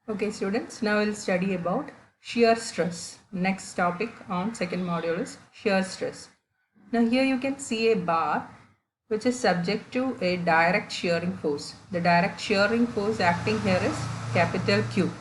Okay students, now we'll study about shear stress. Next topic on second module is shear stress. Now here you can see a bar which is subject to a direct shearing force. The direct shearing force acting here is capital Q.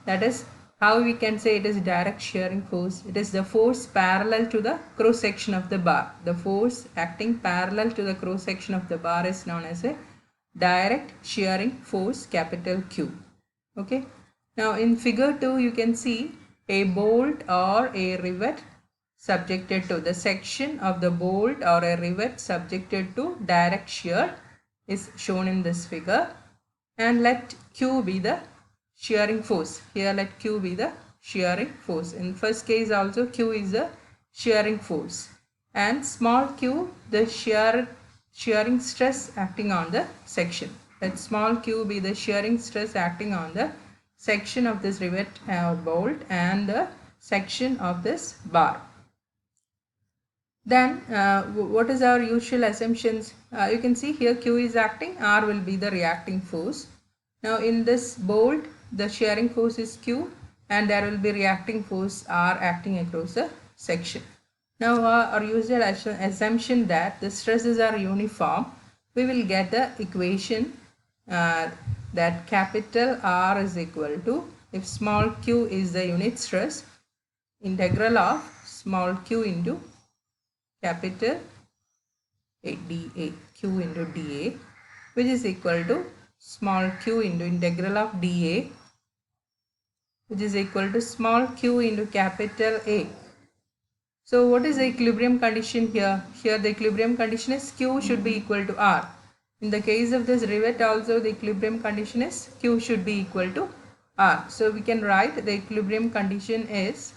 That is how we can say it is direct shearing force. It is the force parallel to the cross section of the bar. The force acting parallel to the cross section of the bar is known as a direct shearing force capital Q. Okay. Now in figure 2 you can see a bolt or a rivet subjected to the section of the bolt or a rivet subjected to direct shear is shown in this figure, and let Q be the shearing force. Here let Q be the shearing force. In first case also Q is the shearing force and small q the shearing stress acting on the section. Let small q be the shearing stress acting on the section of this rivet or bolt and the section of this bar. Then what is our usual assumptions? You can see here Q is acting, R will be the reacting force. Now in this bolt the shearing force is Q and there will be reacting force R acting across the section. Now our usual assumption that the stresses are uniform, we will get the equation that capital R is equal to, if small q is the unit stress, integral of small q into capital dA, q into dA, which is equal to small q into integral of dA, which is equal to small q into capital A. So what is the equilibrium condition here? Here the equilibrium condition is Q should be equal to R. In the case of this rivet also the equilibrium condition is Q should be equal to R. So we can write the equilibrium condition is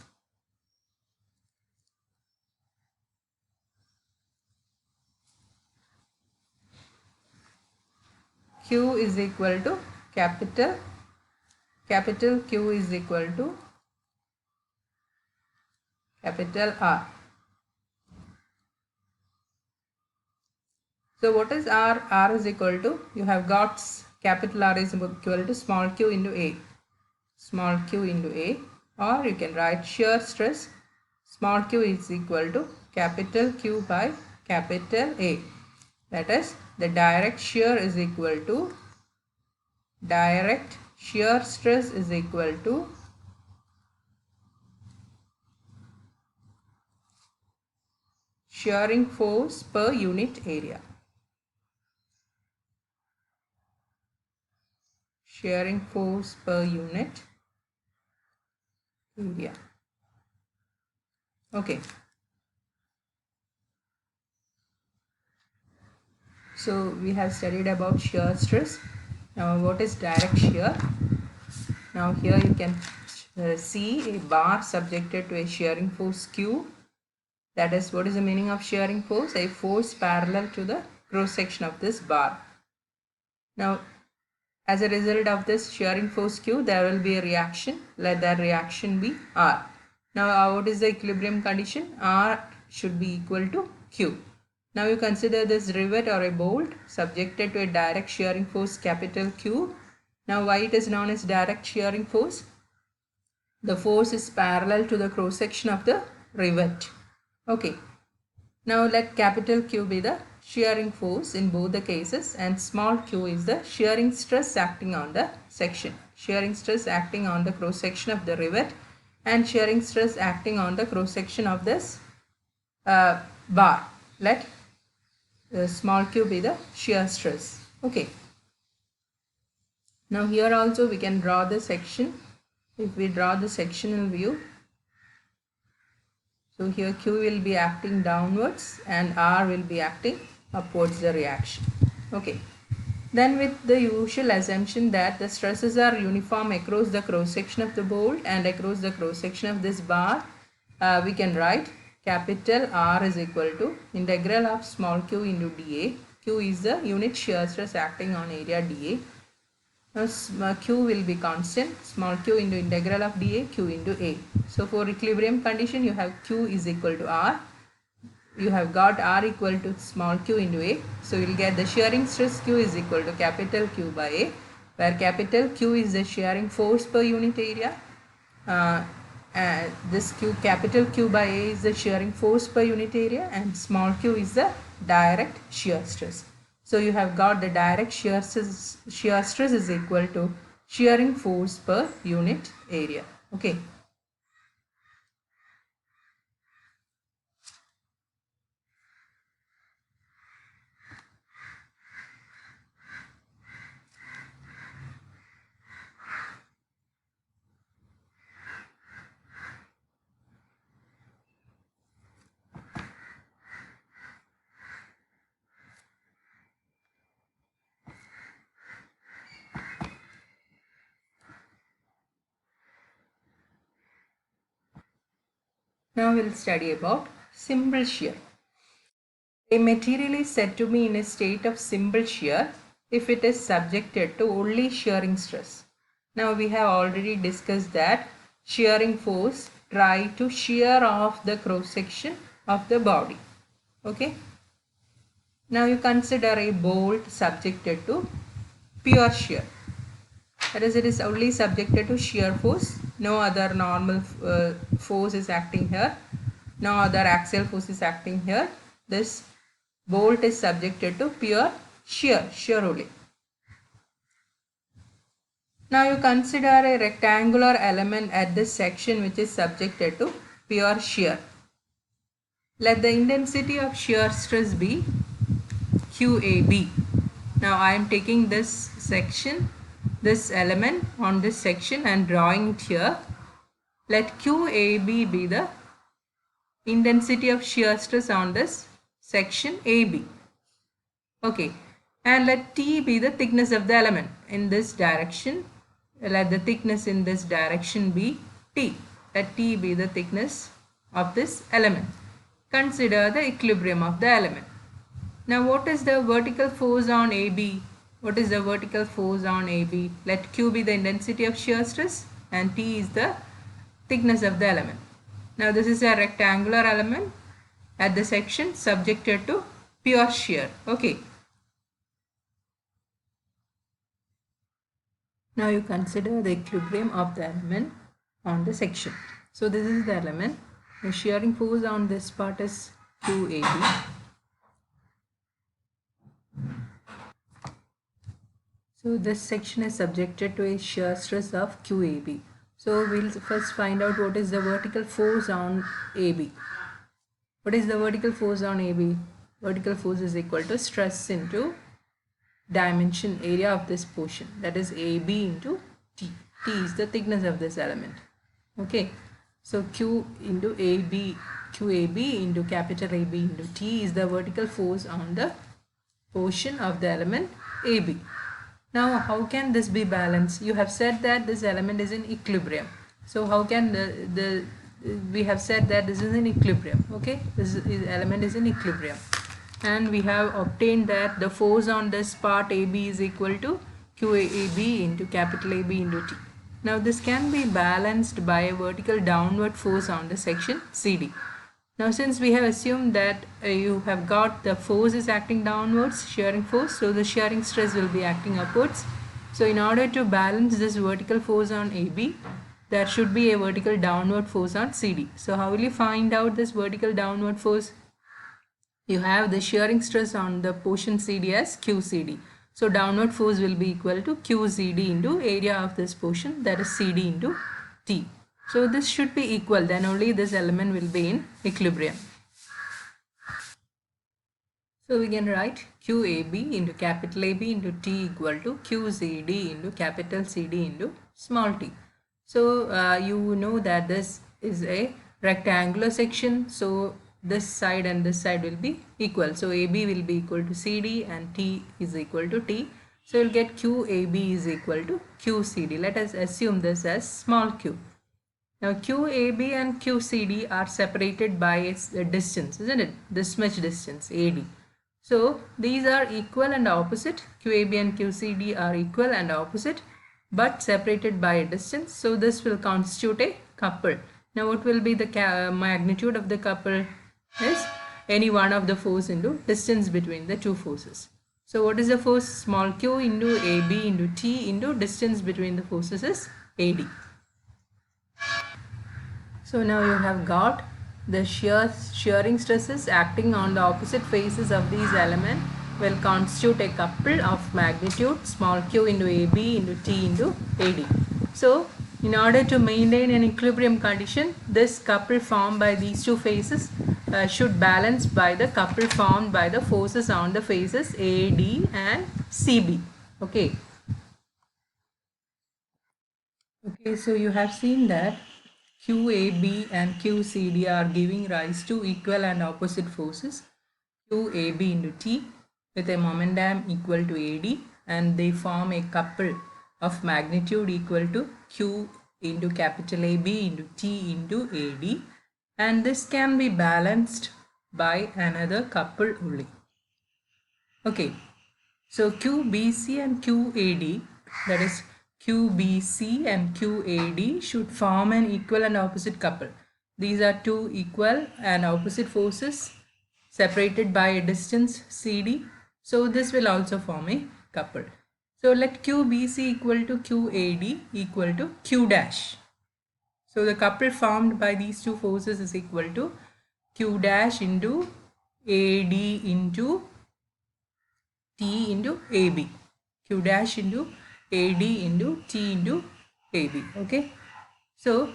Q is equal to capital Q is equal to capital R. So what is R? R is equal to, you have got capital R is equal to small q into A. Small q into A, or you can write shear stress small q is equal to capital Q by capital A. That is the direct shear is equal to direct shear stress is equal to shearing force per unit area. Shearing force per unit area. Okay. So we have studied about shear stress. Now what is direct shear? Now here you can see a bar subjected to a shearing force Q. That is, what is the meaning of shearing force? A force parallel to the cross section of this bar. Now as a result of this shearing force Q, there will be a reaction. Let that reaction be R. Now what is the equilibrium condition? R should be equal to Q. Now you consider this rivet or a bolt subjected to a direct shearing force capital Q. Now why it is known as direct shearing force? The force is parallel to the cross section of the rivet. Okay. Now let capital Q be the shearing force in both the cases and small q is the shearing stress acting on the section. Shearing stress acting on the cross section of the rivet and shearing stress acting on the cross section of this bar. Let small q be the shear stress. Okay. Now here also we can draw the section. If we draw the sectional view, so here Q will be acting downwards and R will be acting upwards the reaction. Okay. Then with the usual assumption that the stresses are uniform across the cross section of the bolt and across the cross section of this bar, we can write capital R is equal to integral of small q into dA. Q is the unit shear stress acting on area dA. Now q will be constant, small q into integral of dA, q into A. So for equilibrium condition you have q is equal to R. You have got R equal to small q into A. So you will get the shearing stress Q is equal to capital Q by A. where capital Q is the shearing force per unit area. And this Q, capital Q by A, is the shearing force per unit area, and small q is the direct shear stress. So you have got the direct shear stress is equal to shearing force per unit area. Okay. Now we'll study about simple shear. A material is said to be in a state of simple shear if it is subjected to only shearing stress. Now we have already discussed that shearing force try to shear off the cross section of the body. Okay. Now you consider a bolt subjected to pure shear. That is, it is only subjected to shear force. No other normal force is acting here. No other axial force is acting here. This bolt is subjected to pure shear only. Now you consider a rectangular element at this section which is subjected to pure shear. Let the intensity of shear stress be QAB. Now I am taking this section, this element on this section and drawing it here. Let QAB be the intensity of shear stress on this section AB. Okay, and let T be the thickness of the element in this direction. Let the thickness in this direction be T. Let T be the thickness of this element. Consider the equilibrium of the element. Now what is the vertical force on AB? What is the vertical force on AB? Let Q be the intensity of shear stress and T is the thickness of the element. Now this is a rectangular element at the section subjected to pure shear. Okay. Now you consider the equilibrium of the element on the section. So this is the element. The shearing force on this part is QAB. So this section is subjected to a shear stress of QAB. So we'll first find out what is the vertical force on AB. What is the vertical force on AB? Vertical force is equal to stress into dimension area of this portion, that is AB into T. T is the thickness of this element. Okay, so Q into AB, QAB into capital AB into T is the vertical force on the portion of the element AB. Now how can this be balanced? You have said that this element is in equilibrium. So how can we have said that this is in equilibrium. Okay, this element is in equilibrium. And we have obtained that the force on this part AB is equal to QAB into capital AB into T. Now this can be balanced by a vertical downward force on the section CD. Now since we have assumed that you have got the force is acting downwards, shearing force, so the shearing stress will be acting upwards. So in order to balance this vertical force on AB, there should be a vertical downward force on CD. So how will you find out this vertical downward force? You have the shearing stress on the portion CD as QCD. So downward force will be equal to QCD into area of this portion, that is CD into T. So this should be equal, then only this element will be in equilibrium. So we can write QAB into capital AB into T equal to QCD into capital CD into small t. So you know that this is a rectangular section. So this side and this side will be equal. So AB will be equal to CD and T is equal to T. So you'll get QAB is equal to QCD. Let us assume this as small q. Now QAB and QCD are separated by its distance, isn't it? This much distance, AD. So these are equal and opposite. QAB and QCD are equal and opposite but separated by a distance. So this will constitute a couple. Now what will be the magnitude of the couple? Is any one of the force into distance between the two forces. So what is the force? Small q into AB into T into distance between the forces is AD. So now you have got the shearing stresses acting on the opposite faces of these elements will constitute a couple of magnitude small q into AB into T into AD. So in order to maintain an equilibrium condition, this couple formed by these two faces should balance by the couple formed by the forces on the faces AD and CB. Okay. Okay, so you have seen that QAB and QCD are giving rise to equal and opposite forces QAB into T with a momentum equal to AD, and they form a couple of magnitude equal to Q into capital AB into T into AD, and this can be balanced by another couple only. Okay, so QBC and QAD, that is QBC and QAD, should form an equal and opposite couple. These are two equal and opposite forces separated by a distance CD. So this will also form a couple. So let QBC equal to QAD equal to Q dash. So the couple formed by these two forces is equal to Q dash into AD into T into AB. Q dash into AD into T into AB. Okay. So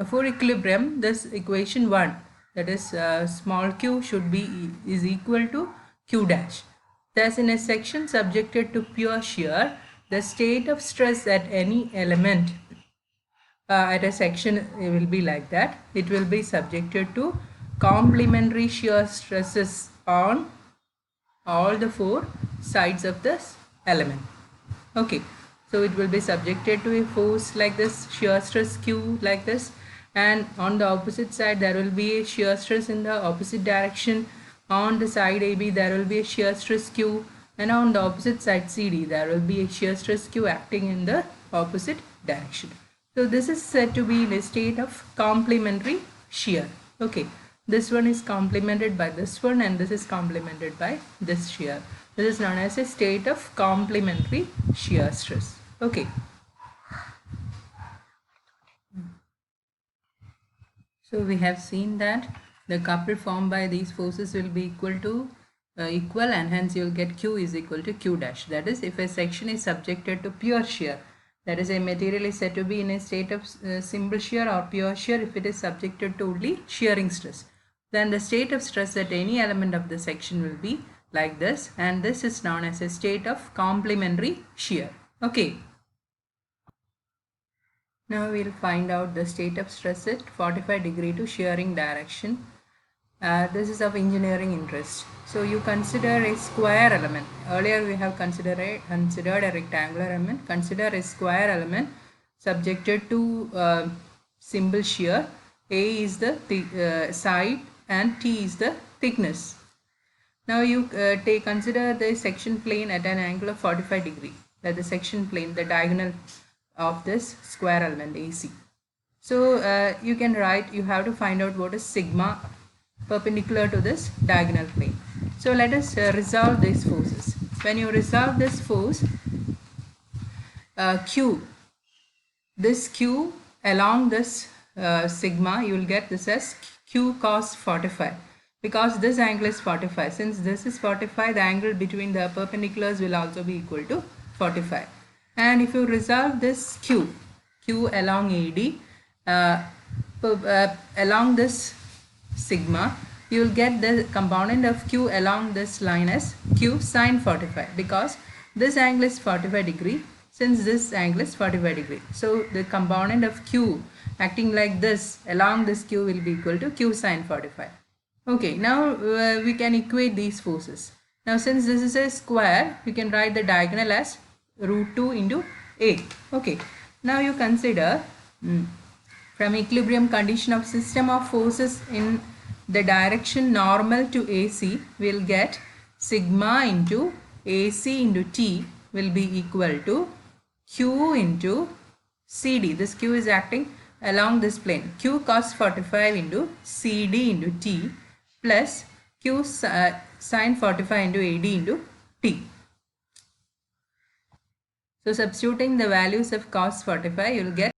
for equilibrium, this equation 1, that is small q should be is equal to Q dash. Thus in a section subjected to pure shear, the state of stress at any element at a section will be like that. It will be subjected to complementary shear stresses on all the four sides of this element. Okay, so it will be subjected to a force like this, shear stress Q like this, and on the opposite side there will be a shear stress in the opposite direction. On the side AB there will be a shear stress Q, and on the opposite side CD there will be a shear stress Q acting in the opposite direction. So this is said to be in a state of complementary shear. Okay, this one is complemented by this one, and this is complemented by this shear. This is known as a state of complementary shear stress. Okay. So we have seen that the couple formed by these forces will be equal, and hence you will get Q is equal to Q dash. That is, if a section is subjected to pure shear, that is, a material is said to be in a state of simple shear or pure shear if it is subjected to only shearing stress. Then the state of stress at any element of the section will be like this, and this is known as a state of complementary shear. Okay. Now we'll find out the state of stress at 45° to shearing direction. This is of engineering interest. So you consider a square element. Earlier we have considered a rectangular element. Consider a square element subjected to simple shear. A is the side and T is the thickness. Now you consider the section plane at an angle of 45°. That the section plane, the diagonal of this square element AC. So you can write, you have to find out what is sigma perpendicular to this diagonal plane. So let us resolve these forces. When you resolve this force, Q, this Q along this sigma, you will get this as Q cos 45, because this angle is 45. Since this is 45, the angle between the perpendiculars will also be equal to 45. And if you resolve this Q along AD, along this sigma, you will get the component of Q along this line as Q sin 45, because this angle is 45°, since this angle is 45°. So the component of Q acting like this along this Q will be equal to Q sin 45. Okay, now we can equate these forces. Now since this is a square, you can write the diagonal as √2 into A. Okay, now you consider from equilibrium condition of system of forces in the direction normal to AC, will get sigma into AC into T will be equal to Q into CD. This Q is acting along this plane. Q cos 45 into CD into T plus Q sin 45 into AD into T. So substituting the values of cos 45, you will get